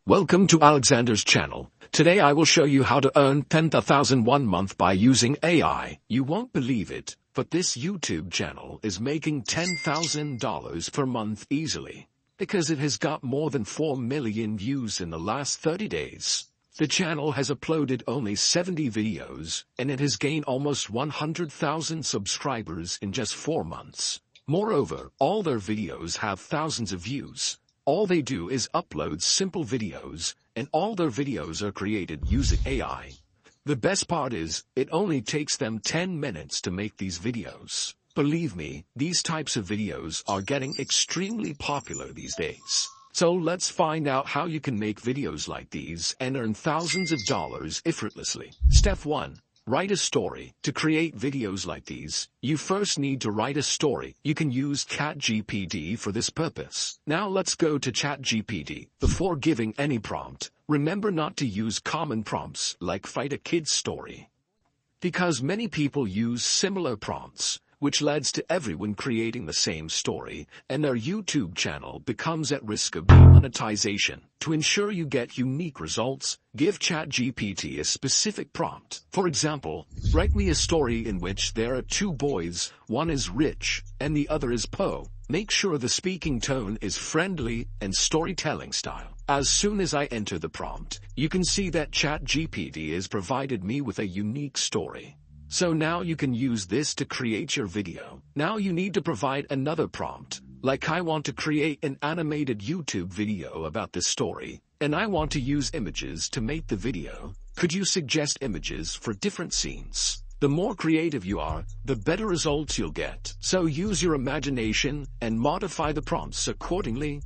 Welcome to Alexander's channel. Today I will show you how to earn 10,000 one month by using AI. You won't believe it, but this YouTube channel is making $10,000 per month easily, because it has got more than 4 million views in the last 30 days. The channel has uploaded only 70 videos, and it has gained almost 100,000 subscribers in just 4 months. Moreover, all their videos have thousands of views. All they do is upload simple videos, and all their videos are created using AI. The best part is, it only takes them 10 minutes to make these videos. Believe me, these types of videos are getting extremely popular these days. So let's find out how you can make videos like these and earn thousands of dollars effortlessly. Step 1. Write a story. To create videos like these, you first need to write a story. You can use ChatGPT for this purpose. Now let's go to ChatGPT. Before giving any prompt, remember not to use common prompts like "write a kid's story," because many people use similar prompts, which leads to everyone creating the same story, and their YouTube channel becomes at risk of demonetization. To ensure you get unique results, give ChatGPT a specific prompt. For example, write me a story in which there are 2 boys, one is rich, and the other is poor. Make sure the speaking tone is friendly and storytelling style. As soon as I enter the prompt, you can see that ChatGPT has provided me with a unique story. So now you can use this to create your video. Now you need to provide another prompt, like I want to create an animated YouTube video about this story, and I want to use images to make the video. Could you suggest images for different scenes? The more creative you are, the better results you'll get. So use your imagination and modify the prompts accordingly.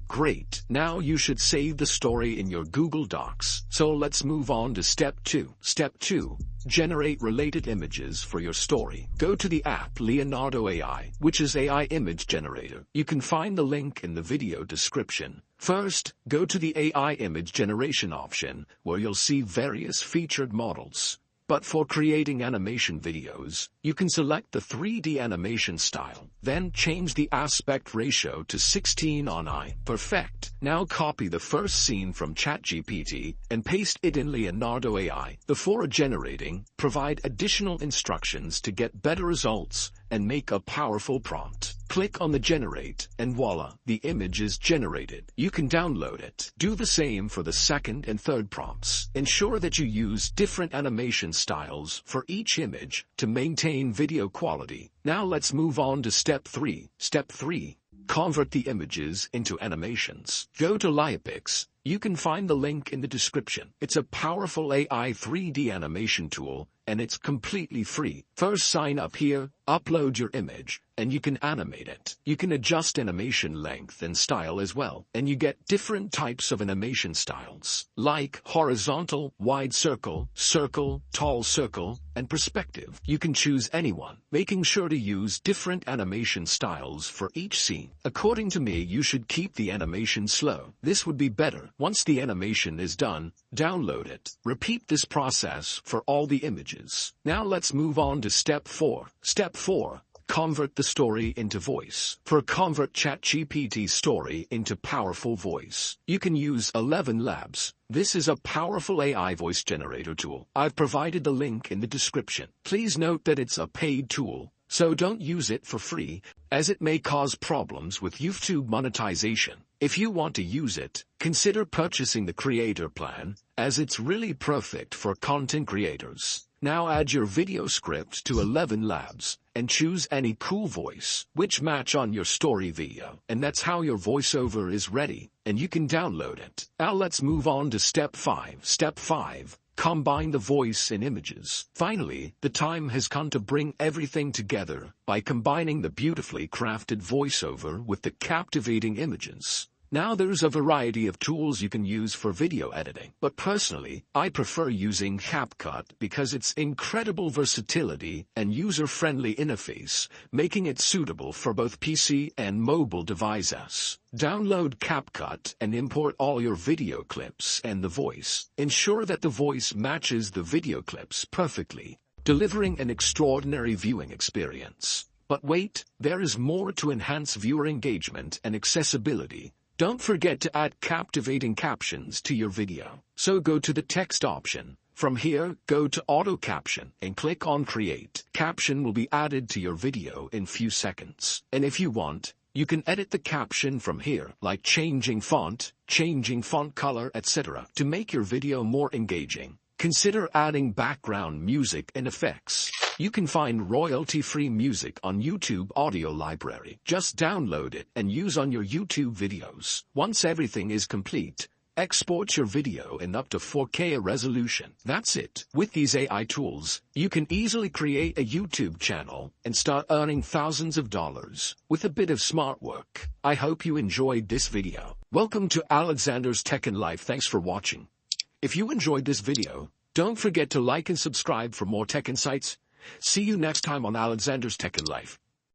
Great. Now you should save the story in your Google Docs. So let's move on to step 2. Step 2. Generate related images for your story. Go to the app Leonardo AI, which is AI image generator. You can find the link in the video description. First, go to the AI image generation option, where you'll see various featured models. But for creating animation videos, you can select the 3D animation style, then change the aspect ratio to 16:9. Perfect. Now copy the first scene from ChatGPT and paste it in Leonardo AI. Before generating, provide additional instructions to get better results and make a powerful prompt. Click on the generate, and voila, the image is generated. You can download it. Do the same for the second and third prompts. Ensure that you use different animation styles for each image to maintain video quality. Now let's move on to step 3. Step 3. Convert the images into animations. Go to Liopix. You can find the link in the description. It's a powerful AI 3D animation tool, and it's completely free. First sign up here, upload your image, and you can animate it. You can adjust animation length and style as well, and you get different types of animation styles, like horizontal, wide circle, circle, tall circle, and perspective. You can choose any one, making sure to use different animation styles for each scene. According to me, you should keep the animation slow. This would be better. Once the animation is done, download it. Repeat this process for all the images. Now let's move on to step 4. Step 4. Convert the story into voice. Convert ChatGPT story into powerful voice. You can use 11 Labs. This is a powerful AI voice generator tool. I've provided the link in the description. Please note that it's a paid tool, so don't use it for free, as it may cause problems with YouTube monetization. If you want to use it, consider purchasing the creator plan, as it's really perfect for content creators. Now add your video script to 11 Labs, and choose any cool voice, which match on your story video. And that's how your voiceover is ready, and you can download it. Now let's move on to step 5. Step 5. Combine the voice and images. Finally, the time has come to bring everything together by combining the beautifully crafted voiceover with the captivating images. Now there's a variety of tools you can use for video editing, but personally, I prefer using CapCut because its incredible versatility and user-friendly interface, making it suitable for both PC and mobile devices. Download CapCut and import all your video clips and the voice. Ensure that the voice matches the video clips perfectly, delivering an extraordinary viewing experience. But wait, there is more to enhance viewer engagement and accessibility. Don't forget to add captivating captions to your video. So go to the text option. From here, go to Auto Caption and click on Create. Caption will be added to your video in few seconds. And if you want, you can edit the caption from here, like changing font color, etc. to make your video more engaging. Consider adding background music and effects. You can find royalty-free music on YouTube Audio Library. Just download it and use on your YouTube videos. Once everything is complete, export your video in up to 4K resolution. That's it. With these AI tools, you can easily create a YouTube channel and start earning thousands of dollars with a bit of smart work. I hope you enjoyed this video. Welcome to Alexander's Tech and Life. Thanks for watching. If you enjoyed this video, don't forget to like and subscribe for more tech insights. See you next time on Alexander's Tech and Life.